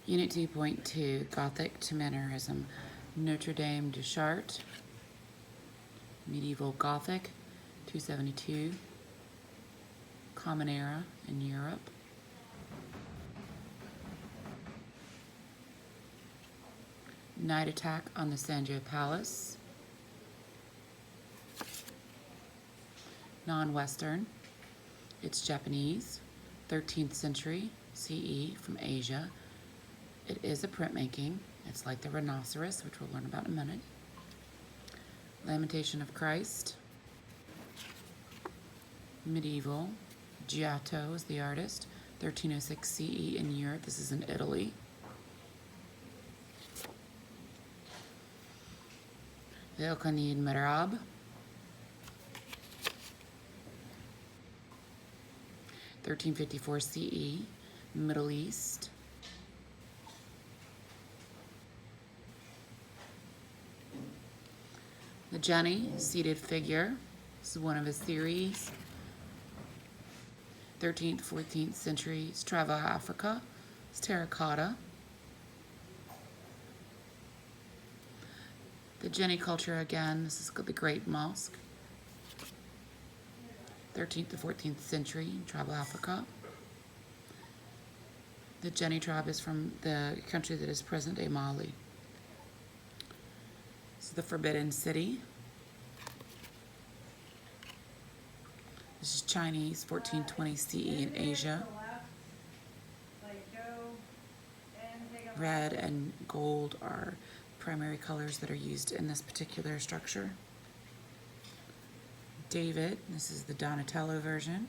Unit 2.2, Gothic to Mannerism, Notre Dame du Chartres, Medieval Gothic, 272, Common Era in Europe. Night Attack on the Sanjay Palace, Non-Western, it's Japanese, 13th century CE from Asia. It is a printmaking. It's like the rhinoceros, which we'll learn about in a minute. Lamentation of Christ, medieval. Giotto is the artist, 1306 CE in Europe. This is in Italy. The Elkanid Merab, 1354 CE, Middle East. The Jenny, seated figure. This is one of his series. 13th, 14th century Strava Africa. It's terracotta. The Jenny culture again. This is the Great Mosque. 13th to 14th century tribal Africa. The Jenny tribe is from the country that is present-day Mali. This is the Forbidden City. This is Chinese, 1420 CE in Asia. Red and gold are primary colors that are used in this particular structure. David, this is the Donatello version.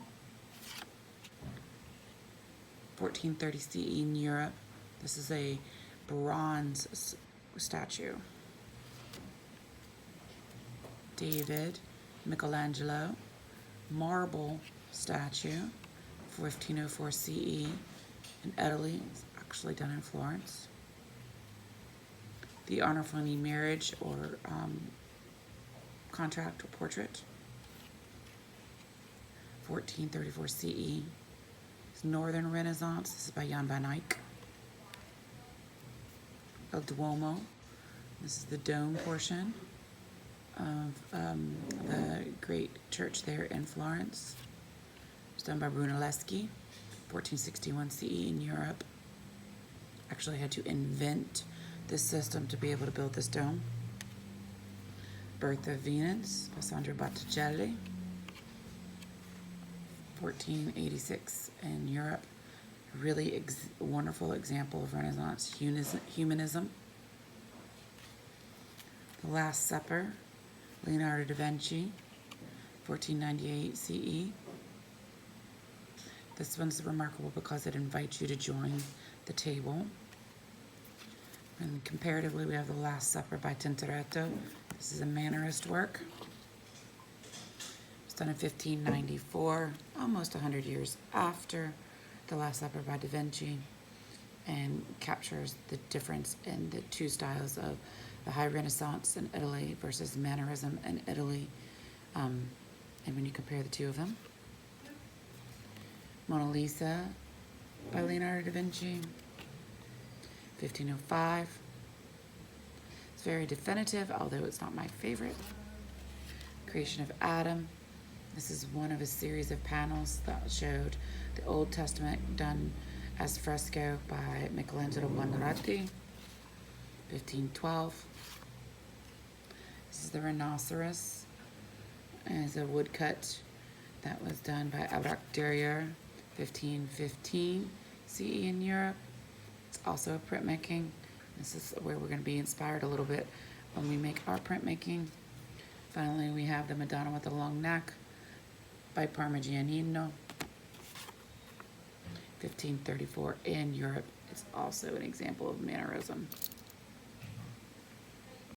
1430 CE in Europe. This is a bronze statue. David, Michelangelo, marble statue, 1504 CE in Italy. It's actually done in Florence. The Arnolfini marriage or contract or portrait, 1434 CE. It's Northern Renaissance. This is by Jan van Eyck. El Duomo. This is the dome portion of the great church there in Florence. It's done by Brunelleschi, 1461 CE in Europe. Actually had to invent this system to be able to build this dome. Birth of Venus by Sandro Botticelli, 1486 in Europe. Really wonderful example of Renaissance humanism. The Last Supper, Leonardo da Vinci, 1498 CE. This one's remarkable because it invites you to join the table. And comparatively, we have The Last Supper by Tintoretto. This is a Mannerist work. It's done in 1594, almost 100 years after The Last Supper by Da Vinci, and captures the difference in the two styles of the High Renaissance in Italy versus Mannerism in Italy, and when you compare the two of them. Mona Lisa by Leonardo da Vinci, 1505. It's very definitive, although it's not my favorite. Creation of Adam. This is one of a series of panels that showed the Old Testament done as fresco by Michelangelo Buonarroti, 1512. This is the rhinoceros as a woodcut that was done by Abrac Derrier, 1515 CE in Europe. It's also a printmaking. This is where we're going to be inspired a little bit when we make our printmaking. Finally, we have the Madonna with the long neck by Parmigianino, 1534 in Europe. It's also an example of Mannerism.